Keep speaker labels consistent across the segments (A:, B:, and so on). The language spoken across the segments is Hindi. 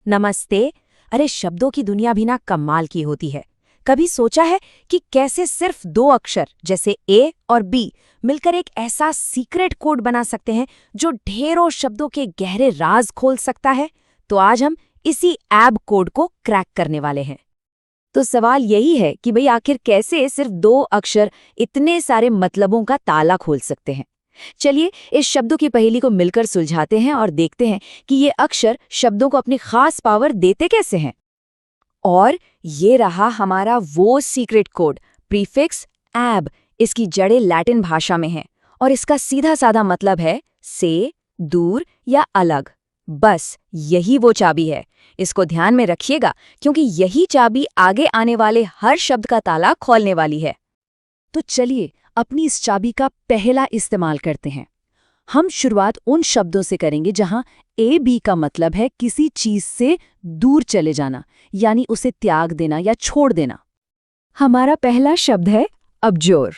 A: नमस्ते। अरे शब्दों की दुनिया भी ना कमाल की होती है। कभी सोचा है कि कैसे सिर्फ दो अक्षर जैसे ए और बी मिलकर एक ऐसा सीक्रेट कोड बना सकते हैं जो ढेरों शब्दों के गहरे राज खोल सकता है। तो आज हम इसी ऐब कोड को क्रैक करने वाले हैं। तो सवाल यही है कि भाई आखिर कैसे सिर्फ दो अक्षर इतने सारे मतलबों का ताला खोल सकते हैं। चलिए इस शब्दों की पहेली को मिलकर सुलझाते हैं और देखते हैं कि ये अक्षर शब्दों को अपनी खास पावर देते कैसे हैं। और ये रहा हमारा वो सीक्रेट कोड, प्रीफिक्स ऐब। इसकी जड़ें लैटिन भाषा में हैं और इसका सीधा साधा मतलब है से, दूर या अलग। बस यही वो चाबी है। इसको ध्यान में रखिएगा क्योंकि यही चाबी आगे आने वाले हर शब्द का ताला खोलने वाली है। तो चलिए अपनी इस चाबी का पहला इस्तेमाल करते हैं। हम शुरुआत उन शब्दों से करेंगे जहां ए बी का मतलब है किसी चीज से दूर चले जाना, यानी उसे त्याग देना या छोड़ देना। हमारा पहला शब्द है अबजोर।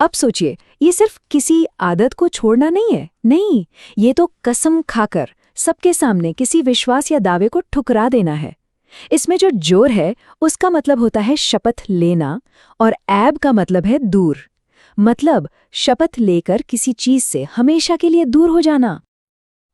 A: अब सोचिए, ये सिर्फ किसी आदत को छोड़ना नहीं है, नहीं, ये तो कसम खाकर सबके सामने किसी विश्वास या दावे को ठुकरा देना है। इसमें जो जोर है उसका मतलब होता है शपथ लेना और ऐब का मतलब है दूर। मतलब शपथ लेकर किसी चीज से हमेशा के लिए दूर हो जाना।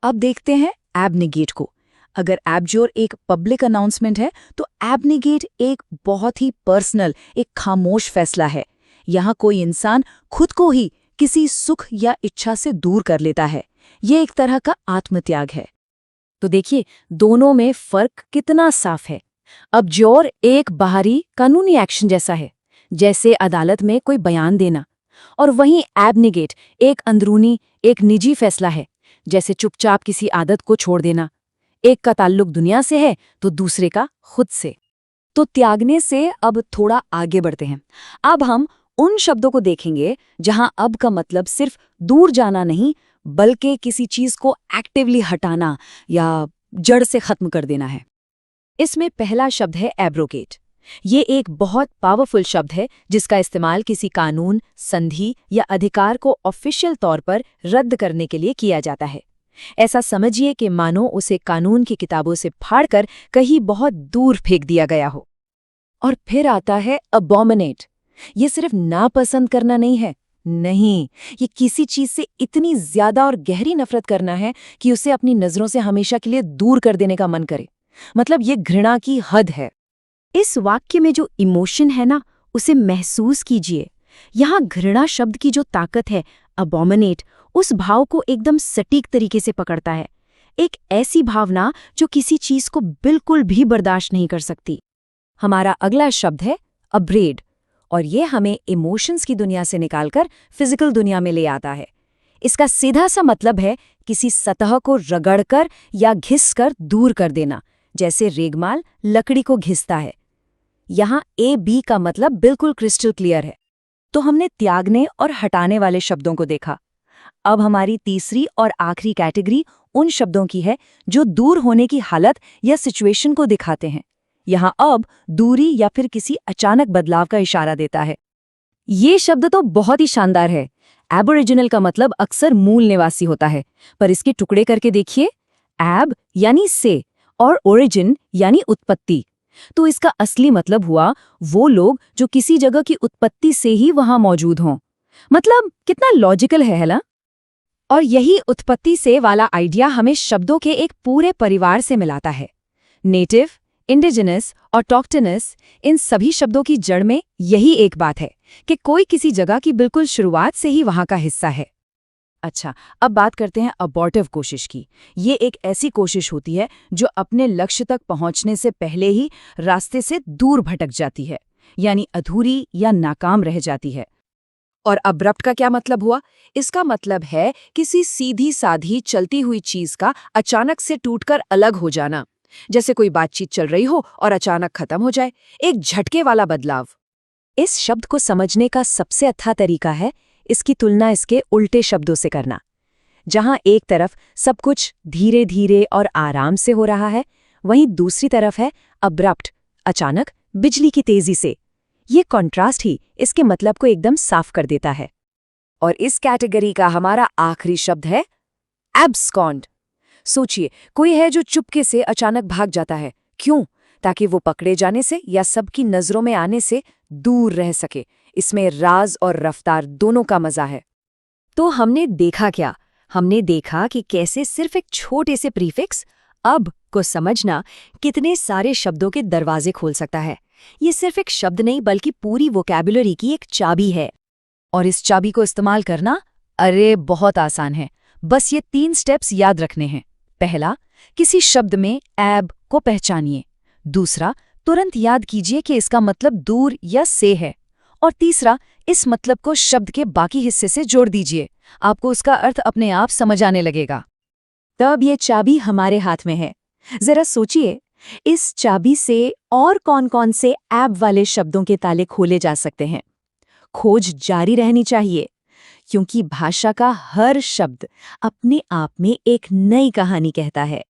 A: अब देखते हैं एबनेगेट को। अगर एबजोर एक पब्लिक अनाउंसमेंट है तो एबनेगेट एक बहुत ही पर्सनल, एक खामोश फैसला है। यहाँ कोई इंसान खुद को ही किसी सुख या इच्छा से दूर कर लेता है। ये एक तरह का आत्मत्याग है। तो देखिए दोनों में फर्क कितना साफ है। अबजोर एक बाहरी कानूनी एक्शन जैसा है, जैसे अदालत में कोई बयान देना, और वहीं एबनेगेट एक अंदरूनी, एक निजी फैसला है, जैसे चुपचाप किसी आदत को छोड़ देना। एक का ताल्लुक दुनिया से है तो दूसरे का खुद से। तो त्यागने से अब थोड़ा आगे बढ़ते हैं। अब हम उन शब्दों को देखेंगे जहां अब का मतलब सिर्फ दूर जाना नहीं, बल्कि किसी चीज को एक्टिवली हटाना या जड़ से खत्म कर देना है। इसमें पहला शब्द है एब्रोगेट। ये एक बहुत पावरफुल शब्द है जिसका इस्तेमाल किसी कानून, संधि या अधिकार को ऑफिशियल तौर पर रद्द करने के लिए किया जाता है। ऐसा समझिए कि मानो उसे कानून की किताबों से फाड़कर कहीं बहुत दूर फेंक दिया गया हो। और फिर आता है अबॉमिनेट। ये सिर्फ नापसंद करना नहीं है, नहीं, ये किसी चीज से इतनी ज्यादा और गहरी नफरत करना है कि उसे अपनी नजरों से हमेशा के लिए दूर कर देने का मन करे। मतलब ये घृणा की हद है। इस वाक्य में जो इमोशन है ना, उसे महसूस कीजिए। यहाँ घृणा शब्द की जो ताकत है, अबॉमिनेट, उस भाव को एकदम सटीक तरीके से पकड़ता है। एक ऐसी भावना जो किसी चीज को बिल्कुल भी बर्दाश्त नहीं कर सकती। हमारा अगला शब्द है अब्रेड, और ये हमें इमोशंस की दुनिया से निकालकर फिजिकल दुनिया में ले आता है। इसका सीधा सा मतलब है किसी सतह को रगड़कर या घिसकर दूर कर देना, जैसे रेगमाल लकड़ी को घिसता है। यहाँ ए बी का मतलब बिल्कुल क्रिस्टल क्लियर है। तो हमने त्यागने और हटाने वाले शब्दों को देखा। अब हमारी तीसरी और आखिरी कैटेगरी उन शब्दों की है जो दूर होने की हालत या सिचुएशन को दिखाते हैं। यहाँ अब दूरी या फिर किसी अचानक बदलाव का इशारा देता है। ये शब्द तो बहुत ही शानदार है। एबोरिजिनल का मतलब अक्सर मूल निवासी होता है, पर इसके टुकड़े करके देखिए। एब यानी से और ओरिजिन यानी उत्पत्ति। तो इसका असली मतलब हुआ वो लोग जो किसी जगह की उत्पत्ति से ही वहां मौजूद हों। मतलब कितना लॉजिकल है ना? और यही उत्पत्ति से वाला आइडिया हमें शब्दों के एक पूरे परिवार से मिलाता है। नेटिव, इंडिजिनस और टॉक्टनस, इन सभी शब्दों की जड़ में यही एक बात है कि कोई किसी जगह की बिल्कुल शुरुआत से ही वहां का हिस्सा है। अच्छा, अब बात करते हैं अबॉर्टिव कोशिश की। ये एक ऐसी कोशिश होती है जो अपने लक्ष्य तक पहुंचने से पहले ही रास्ते से दूर भटक जाती है, यानी अधूरी या नाकाम रह जाती है। और अब्रप्ट का क्या मतलब हुआ? इसका मतलब है किसी सीधी साधी चलती हुई चीज का अचानक से टूटकर अलग हो जाना, जैसे कोई बातचीत चल रही हो और अचानक खत्म हो जाए, एक झटके वाला बदलाव। इस शब्द को समझने का सबसे अच्छा तरीका है इसकी तुलना इसके उल्टे शब्दों से करना। जहां एक तरफ सब कुछ धीरे धीरे और आराम से हो रहा है, वहीं दूसरी तरफ है अब्रप्ट, अचानक, बिजली की तेजी से। ये कॉन्ट्रास्ट ही इसके मतलब को एकदम साफ कर देता है। और इस कैटेगरी का हमारा आखिरी शब्द है एब्सकॉन्ड। सोचिए, कोई है जो चुपके से अचानक भाग जाता है। क्यों? ताकि वो पकड़े जाने से या सबकी नजरों में आने से दूर रह सके। इसमें राज और रफ्तार दोनों का मजा है। तो हमने देखा क्या? हमने देखा कि कैसे सिर्फ एक छोटे से प्रीफिक्स अब को समझना कितने सारे शब्दों के दरवाजे खोल सकता है। ये सिर्फ एक शब्द नहीं बल्कि पूरी वोकैबुलरी की एक चाबी है। और इस चाबी को इस्तेमाल करना अरे बहुत आसान है। बस ये 3 स्टेप्स याद रखने हैं। पहला, किसी शब्द में एब को पहचानिए। दूसरा, तुरंत याद कीजिए कि इसका मतलब दूर या से है। और तीसरा, इस मतलब को शब्द के बाकी हिस्से से जोड़ दीजिए। आपको उसका अर्थ अपने आप समझ आने लगेगा। तब ये चाबी हमारे हाथ में है। जरा सोचिए, इस चाबी से और कौन-कौन से एब वाले शब्दों के ताले खोले जा सकते हैं। खोज जारी रहनी चाहिए, क्योंकि भाषा का हर शब्द अपने आप में एक नई कहानी कहता है।